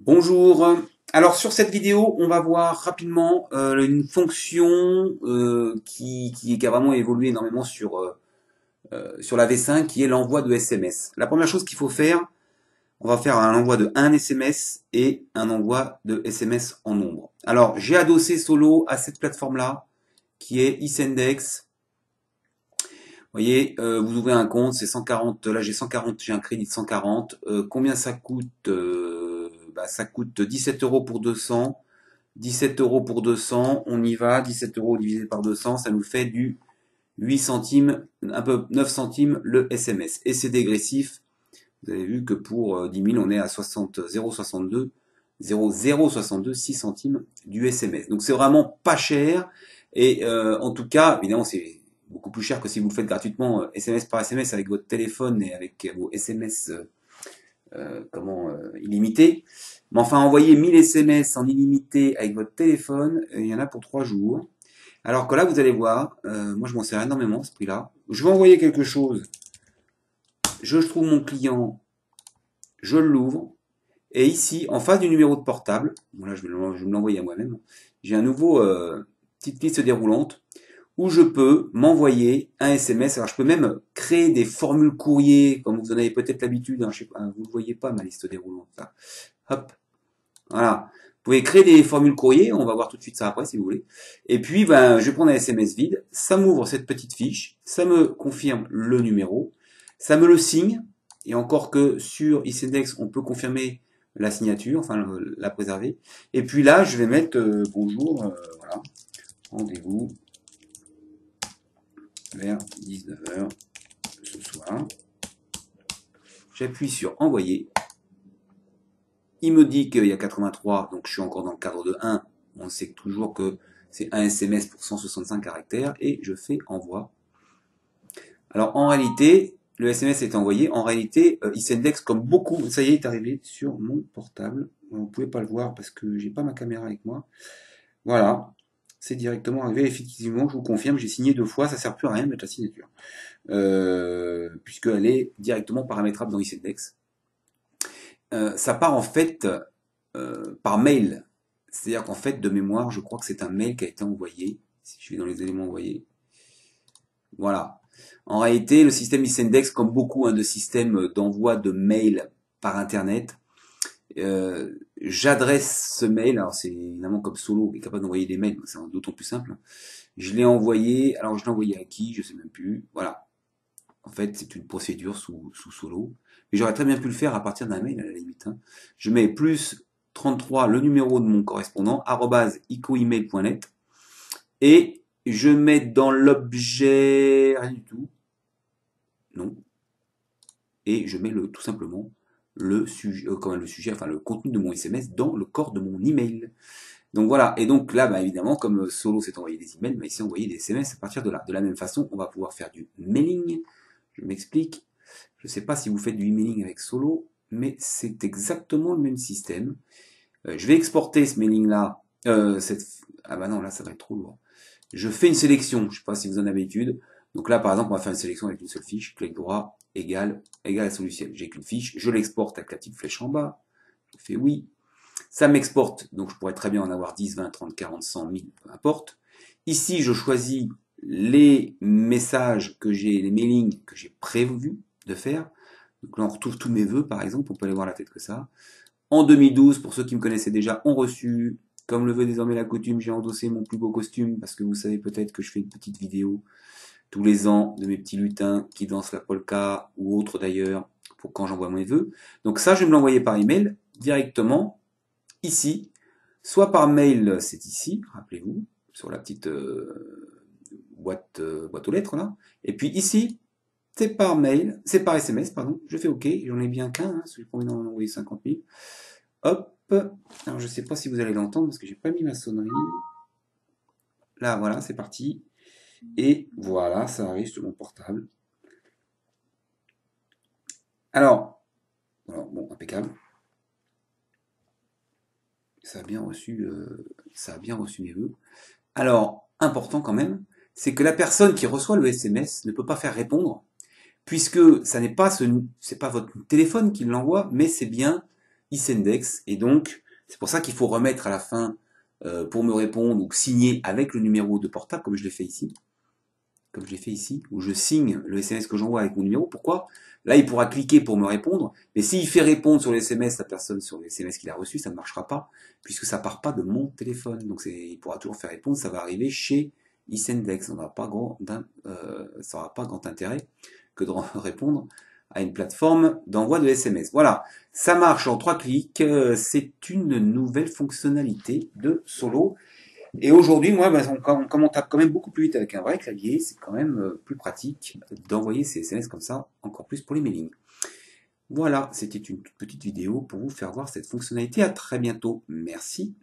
Bonjour. Alors sur cette vidéo, on va voir rapidement une fonction qui a vraiment évolué énormément sur la V5, qui est l'envoi de SMS. La première chose qu'il faut faire, on va faire un envoi de un SMS et un envoi de SMS en nombre. Alors j'ai adossé Solo à cette plateforme-là, qui est Isendex. Vous voyez, vous ouvrez un compte, c'est 140, là j'ai 140, j'ai un crédit de 140. Combien ça coûte ça coûte 17 euros pour 200. 17 euros pour 200, on y va, 17 euros divisé par 200, ça nous fait du 8 centimes, un peu 9 centimes le SMS. Et c'est dégressif, vous avez vu que pour 10 000, on est à 60, 0,62, 0,062, 6 centimes du SMS. Donc c'est vraiment pas cher, et en tout cas, évidemment, c'est beaucoup plus cher que si vous le faites gratuitement, SMS par SMS avec votre téléphone et avec vos SMS illimité. Mais enfin, envoyer 1000 SMS en illimité avec votre téléphone, il y en a pour 3 jours. Alors que là, vous allez voir, moi je m'en sers énormément ce prix-là. Je vais envoyer quelque chose, je trouve mon client, je l'ouvre, et ici, en face du numéro de portable, bon là je vais me l'envoyer à moi-même, j'ai un nouveau petite liste déroulante où je peux m'envoyer un SMS. Alors je peux même créer des formules courrier, comme vous en avez peut-être l'habitude, hein, je sais pas, vous ne voyez pas ma liste déroulante. Là. Hop, voilà. Vous pouvez créer des formules courrier, on va voir tout de suite ça après si vous voulez. Et puis, ben, je vais prendre un SMS vide, ça m'ouvre cette petite fiche, ça me confirme le numéro, ça me le signe, et encore que sur Isendex, on peut confirmer la signature, enfin la préserver. Et puis là, je vais mettre bonjour, voilà, rendez-vous vers 19 h ce soir. J'appuie sur envoyer. Il me dit qu'il y a 83, donc je suis encore dans le cadre de 1. On sait toujours que c'est un SMS pour 165 caractères et je fais envoi. Alors en réalité, le SMS est envoyé. En réalité, il s'indexe comme beaucoup. Ça y est, il est arrivé sur mon portable. Vous ne pouvez pas le voir parce que j'ai pas ma caméra avec moi. Voilà, c'est directement arrivé. Effectivement, je vous confirme, j'ai signé 2 fois. Ça sert plus à rien de mettre la signature, puisqu'elle est directement paramétrable dans Isendex. Ça part en fait par mail. C'est-à-dire qu'en fait, de mémoire, je crois que c'est un mail qui a été envoyé. Si je vais dans les éléments envoyés. Voilà. En réalité, le système Isendex, comme beaucoup de systèmes d'envoi de mail par Internet, j'adresse ce mail. Alors c'est évidemment comme Solo est capable d'envoyer des mails, c'est d'autant plus simple. Je l'ai envoyé. Alors je l'ai envoyé à qui? Je sais même plus. Voilà. En fait, c'est une procédure sous Solo. Mais j'aurais très bien pu le faire à partir d'un mail à la limite. Hein. Je mets plus 33, le numéro de mon correspondant, @icoemail.net. Et je mets dans l'objet, rien du tout. Non. Et je mets tout simplement le sujet, enfin le contenu de mon SMS dans le corps de mon email. Donc voilà. Et donc là, bah, évidemment, comme Solo s'est envoyé des emails, bah, ici envoyer des SMS à partir de là. De la même façon, on va pouvoir faire du mailing. Je m'explique. Je ne sais pas si vous faites du emailing avec Solo, mais c'est exactement le même système. Je vais exporter ce mailing-là. Ah bah non, là, ça va être trop lourd. Je fais une sélection, je ne sais pas si vous en avez l'habitude. Donc là, par exemple, on va faire une sélection avec une seule fiche. Clic droit, égal à solution. J'ai qu'une fiche. Je l'exporte avec la petite flèche en bas. Je fais oui. Ça m'exporte. Donc je pourrais très bien en avoir 10, 20, 30, 40, 100, 1000, peu importe. Ici, je choisis les messages que j'ai, les mailings que j'ai prévu de faire. Donc là, on retrouve tous mes vœux, par exemple. On peut aller voir la tête que ça. En 2012, pour ceux qui me connaissaient déjà, ont reçu, comme le veut désormais la coutume, j'ai endossé mon plus beau costume, parce que vous savez peut-être que je fais une petite vidéo tous les ans de mes petits lutins qui dansent la polka, ou autre d'ailleurs, pour quand j'envoie mes vœux. Donc ça, je vais me l'envoyer par email, directement, ici. Soit par mail, c'est ici, rappelez-vous, sur la petite boîte aux lettres, là. Et puis ici, c'est par mail, c'est par SMS, pardon. Je fais OK, j'en ai bien qu'un, parce que j'ai pas envie d'en envoyer 50 000. Hop. Alors je sais pas si vous allez l'entendre parce que j'ai pas mis ma sonnerie. Là, voilà, c'est parti. Et voilà, ça arrive sur mon portable. Alors, bon, impeccable. Ça a bien reçu mes vœux. Alors, important quand même, c'est que la personne qui reçoit le SMS ne peut pas faire répondre, puisque ça n'est pas c'est pas votre téléphone qui l'envoie, mais c'est bien Isendex. Et donc, c'est pour ça qu'il faut remettre à la fin, pour me répondre, ou signer avec le numéro de portable, comme je l'ai fait ici. Comme je l'ai fait ici, où je signe le SMS que j'envoie avec mon numéro. Pourquoi? Là, il pourra cliquer pour me répondre, mais s'il fait répondre sur le SMS la personne sur le SMS qu'il a reçu, ça ne marchera pas, puisque ça part pas de mon téléphone. Donc il pourra toujours faire répondre, ça va arriver chez Isendex. Ça n'aura pas grand intérêt que de répondre à une plateforme d'envoi de SMS. Voilà, ça marche en 3 clics. C'est une nouvelle fonctionnalité de Solo. Et aujourd'hui, moi, comme on tape quand même beaucoup plus vite avec un vrai clavier, c'est quand même plus pratique d'envoyer ces SMS comme ça, encore plus pour les mailings. Voilà, c'était une toute petite vidéo pour vous faire voir cette fonctionnalité. À très bientôt. Merci.